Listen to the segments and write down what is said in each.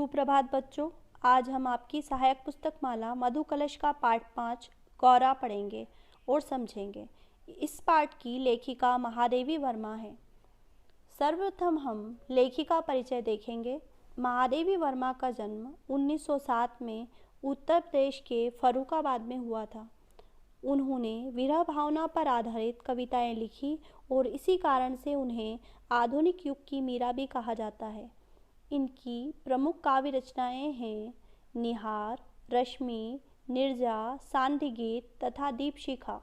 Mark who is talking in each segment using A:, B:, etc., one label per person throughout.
A: सुप्रभात बच्चों। आज हम आपकी सहायक पुस्तक माला मधु कलश का पाठ 5 गौरा पढ़ेंगे और समझेंगे। इस पाठ की लेखिका महादेवी वर्मा है। सर्वप्रथम हम लेखिका परिचय देखेंगे। महादेवी वर्मा का जन्म 1907 में उत्तर प्रदेश के फर्रुखाबाद में हुआ था। उन्होंने विरह भावना पर आधारित कविताएं लिखी और इसी कारण से उन्हें आधुनिक युग की मीरा भी कहा जाता है। इनकी प्रमुख काव्य रचनाएं हैं निहार, रश्मि, निर्जा, सांध्य गीत तथा दीपशिखा।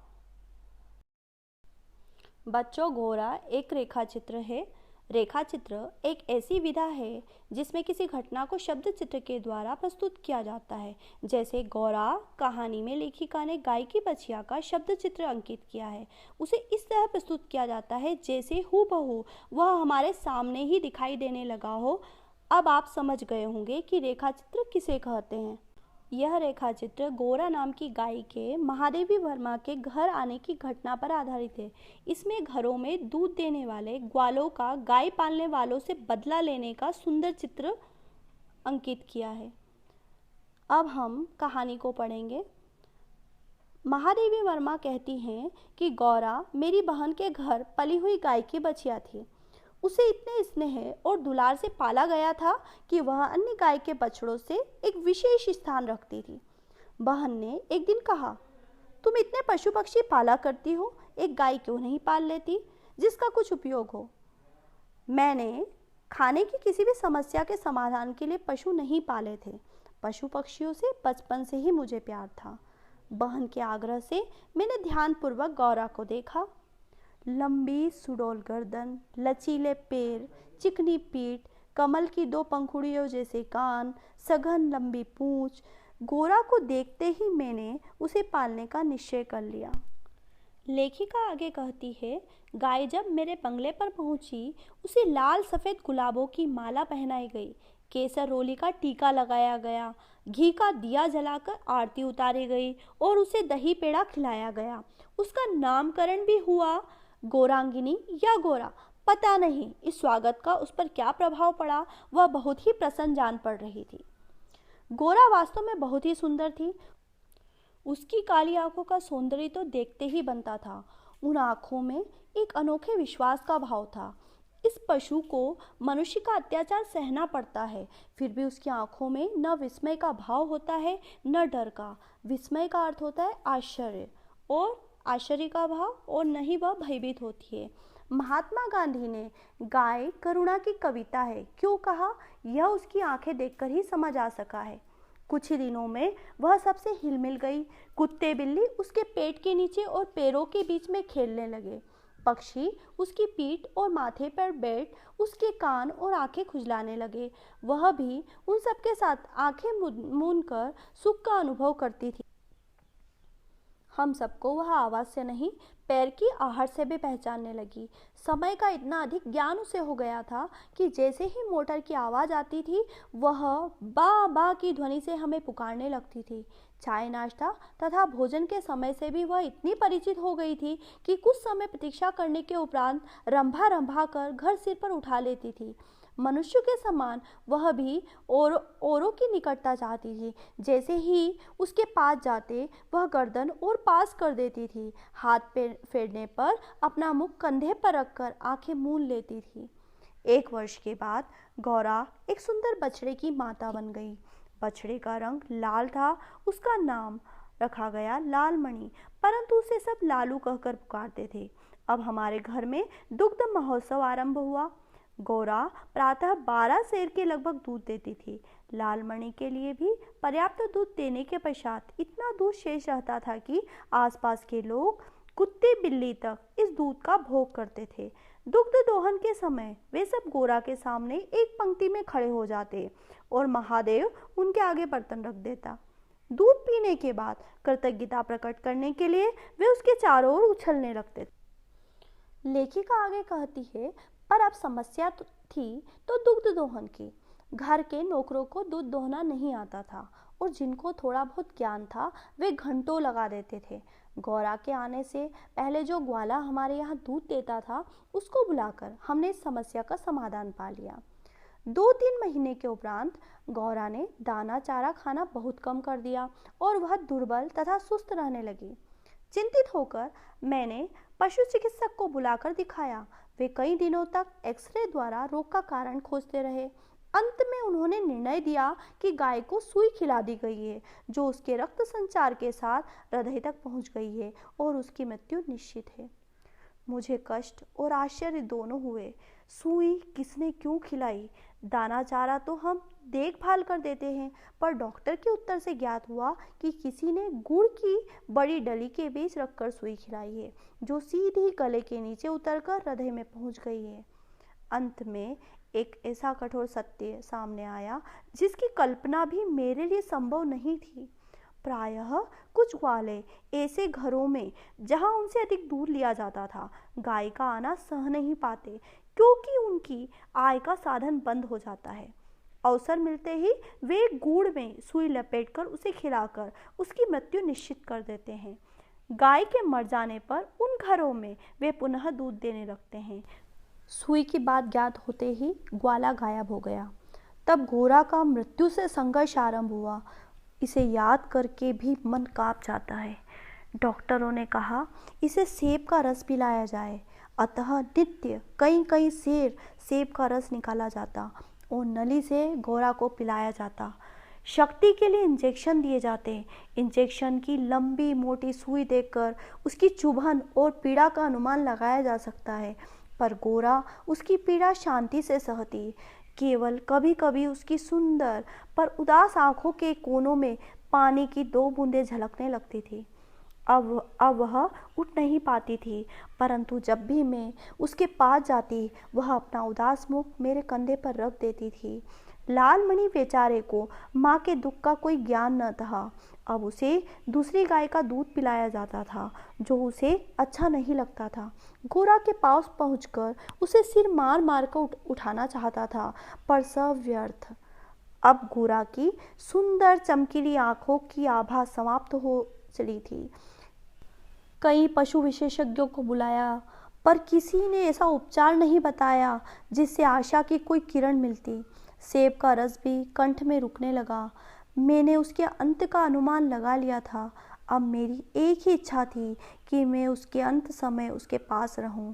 A: बच्चों, गौरा एक रेखाचित्र है। रेखाचित्र एक ऐसी विधा है जिसमें किसी घटना को शब्द चित्र के द्वारा प्रस्तुत किया जाता है। जैसे गौरा कहानी में लेखिका ने गाय की बछिया का शब्द चित्र अंकित किया है। उसे इस तरह प्रस्तुत किया जाता है जैसे हूबहू वह हमारे सामने ही दिखाई देने लगा हो। अब आप समझ गए होंगे कि रेखाचित्र किसे कहते हैं। यह रेखाचित्र गौरा नाम की गाय के महादेवी वर्मा के घर आने की घटना पर आधारित है। इसमें घरों में दूध देने वाले ग्वालों का गाय पालने वालों से बदला लेने का सुंदर चित्र अंकित किया है। अब हम कहानी को पढ़ेंगे। महादेवी वर्मा कहती हैं कि गौरा मेरी बहन के घर पली हुई गाय की बछिया थी। उसे इतने स्नेह और दुलार से पाला गया था कि वह अन्य गाय के बछड़ों से एक विशेष स्थान रखती थी। बहन ने एक दिन कहा, तुम इतने पशु पक्षी पाला करती हो, एक गाय क्यों नहीं पाल लेती जिसका कुछ उपयोग हो। मैंने खाने की किसी भी समस्या के समाधान के लिए पशु नहीं पाले थे। पशु पक्षियों से बचपन से ही मुझे प्यार था। बहन के आग्रह से मैंने ध्यानपूर्वक गौरा को देखा। लंबी सुडौल गर्दन, लचीले पैर, चिकनी पीठ, कमल की 2 पंखुड़ियों जैसे कान, सघन लंबी पूंछ। गौरा को देखते ही मैंने उसे पालने का निश्चय कर लिया। लेखिका आगे कहती है, गाय जब मेरे बंगले पर पहुंची, उसे लाल सफ़ेद गुलाबों की माला पहनाई गई, केसर रोली का टीका लगाया गया, घी का दिया जलाकर आरती उतारी गई और उसे दही पेड़ा खिलाया गया। उसका नामकरण भी हुआ। गौरांगिनी या गौरा, पता नहीं इस स्वागत का उस पर क्या प्रभाव पड़ा। वह बहुत ही प्रसन्न जान पड़ रही थी। गौरा वास्तव में बहुत ही सुंदर थी। उसकी काली आंखों का सौंदर्य तो देखते ही बनता था। उन आंखों में एक अनोखे विश्वास का भाव था। इस पशु को मनुष्य का अत्याचार सहना पड़ता है, फिर भी उसकी आंखों में न विस्मय का भाव होता है न डर का। विस्मय का अर्थ होता है आश्चर्य, और आश्चर्य का भाव, और नहीं वह भयभीत होती है। महात्मा गांधी ने गाय करुणा की कविता है क्यों कहा, यह उसकी आंखें देखकर ही समझ आ सका है। कुछ ही दिनों में वह सबसे हिल मिल गई। कुत्ते बिल्ली उसके पेट के नीचे और पैरों के बीच में खेलने लगे। पक्षी उसकी पीठ और माथे पर बैठ उसके कान और आंखें खुजलाने लगे। वह भी उन सबके साथ आंखें मूंद कर सुख का अनुभव करती थी। हम सबको वह आवाज़ से नहीं, पैर की आहट से भी पहचानने लगी। समय का इतना अधिक ज्ञान उसे हो गया था कि जैसे ही मोटर की आवाज़ आती थी, वह बा बा की ध्वनि से हमें पुकारने लगती थी। चाय नाश्ता तथा भोजन के समय से भी वह इतनी परिचित हो गई थी कि कुछ समय प्रतीक्षा करने के उपरांत रंभा रंभा कर घर सिर पर उठा लेती थी। मनुष्य के समान वह भी औरों की निकटता चाहती थी। जैसे ही उसके पास जाते वह गर्दन और पास कर देती थी। हाथ फेरने पर अपना मुख कंधे पर रखकर आंखें मूंद लेती थी। 1 वर्ष के बाद गौरा एक सुंदर बछड़े की माता बन गई। बछड़े का रंग लाल था। उसका नाम रखा गया लालमणि, परंतु उसे सब लालू कहकर पुकारते थे। अब हमारे घर में दुग्ध महोत्सव आरंभ हुआ। गौरा प्रातः 12 सेर के लगभग दूध देती थी। लालमणि के लिए भी पर्याप्त दूध देने के पश्चात इतना दूध शेष रहता था कि आसपास के लोग, कुत्ते बिल्ली तक इस दूध का भोग करते थे। दुग्ध दोहन के समय वे सब गौरा के सामने एक पंक्ति में खड़े हो जाते और महादेव उनके आगे बर्तन रख देता। दूध पीने के बाद कृतज्ञता प्रकट करने के लिए वे उसके चारों ओर उछलने लगते। लेखिका आगे कहती है, पर अब समस्या थी तो दुग्ध दोहन की। घर के नौकरों को दूध दोहना नहीं आता था और जिनको थोड़ा बहुत ज्ञान था वे घंटों लगा देते थे। गौरा के आने से पहले जो ग्वाला हमारे यहाँ दूध देता था उसको बुलाकर हमने इस समस्या का समाधान पा लिया। 2-3 महीने के उपरांत गौरा ने दाना चारा खाना बहुत कम कर दिया और वह दुर्बल तथा सुस्त रहने लगी। चिंतित होकर मैंने पशु चिकित्सक को बुलाकर दिखाया। वे कई दिनों तक एक्सरे द्वारा रोग का कारण खोजते रहे। अंत में उन्होंने निर्णय दिया कि गाय को सुई खिला दी गई है, जो उसके रक्त संचार के साथ हृदय तक पहुंच गई है और उसकी मृत्यु निश्चित है। मुझे कष्ट और आश्चर्य दोनों हुए। सुई किसने क्यों खिलाई? दाना चारा तो हम देखभाल कर देते हैं, पर डॉक्टर के उत्तर से ज्ञात हुआ कि किसी ने गुड़ की बड़ी डली के बीच रखकर सुई खिलाई है, जो सीधी गले के नीचे उतरकर हृदय में पहुंच गई है। अंत में एक ऐसा कठोर सत्य सामने आया जिसकी कल्पना भी मेरे लिए संभव नहीं थी। प्रायः कुछ ग्वाले ऐसे घरों में जहां उनसे अधिक दूध लिया जाता था, गाय का आना सह नहीं पाते, क्योंकि उनकी आय का साधन बंद हो जाता है। अवसर मिलते ही वे गुड़ में सुई लपेटकर उसे खिलाकर उसकी मृत्यु निश्चित कर देते हैं। गाय के मर जाने पर उन घरों में वे पुनः दूध देने लगते हैं। सुई की बात ज्ञात होते ही ग्वाला गायब हो गया। तब घोड़ा का मृत्यु से संघर्ष आरंभ हुआ। इसे याद करके भी मन कांप जाता है। डॉक्टरों ने कहा इसे सेब का रस पिलाया जाए, अतः नित्य कई कई सेर सेब का रस निकाला जाता और नली से घोड़ा को पिलाया जाता। शक्ति के लिए इंजेक्शन दिए जाते। इंजेक्शन की लंबी मोटी सुई देखकर उसकी चुभन और पीड़ा का अनुमान लगाया जा सकता है, पर घोड़ा उसकी पीड़ा शांति से सहती। केवल कभी कभी उसकी सुंदर पर उदास आंखों के कोनों में पानी की 2 बूंदें झलकने लगती थी। अब वह उठ नहीं पाती थी, परंतु जब भी मैं उसके पास जाती, वह अपना उदास मुख मेरे कंधे पर रख देती थी। लालमणि बेचारे को माँ के दुख का कोई ज्ञान न था। अब उसे दूसरी गाय का दूध पिलाया जाता था, जो उसे अच्छा नहीं लगता था। घोड़ा के पास पहुंचकर उसे सिर मार मार कर उठाना चाहता था, पर सब व्यर्थ। अब घोड़ा की सुंदर चमकीली आंखों की आभा समाप्त हो चली थी। कई पशु विशेषज्ञों को बुलाया, पर किसी ने ऐसा उपचार नहीं बताया जिससे आशा की कोई किरण मिलती। सेब का रस भी कंठ में रुकने लगा। मैंने उसके अंत का अनुमान लगा लिया था। अब मेरी एक ही इच्छा थी कि मैं उसके अंत समय उसके पास रहूं।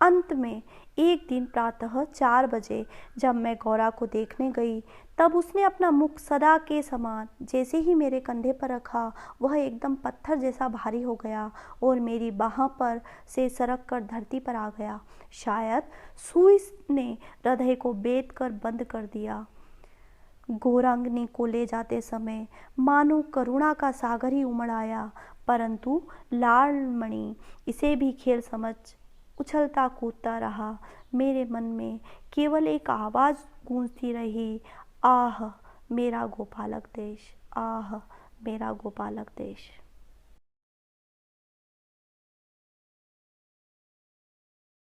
A: अंत में एक दिन प्रातः 4 बजे जब मैं गौरा को देखने गई, तब उसने अपना मुख सदा के समान जैसे ही मेरे कंधे पर रखा, वह एकदम पत्थर जैसा भारी हो गया और मेरी बाह पर से सरक कर धरती पर आ गया। शायद सुई ने हृदय को बेध कर बंद कर दिया। गौरांगनी को ले जाते समय मानो करुणा का सागर ही उमड़ आया, परंतु लालमणि इसे भी खेल समझ उछलता कूदता रहा। मेरे मन में केवल एक आवाज़ गूंजती रही, आह मेरा गोपालक देश, आह मेरा गोपालक देश।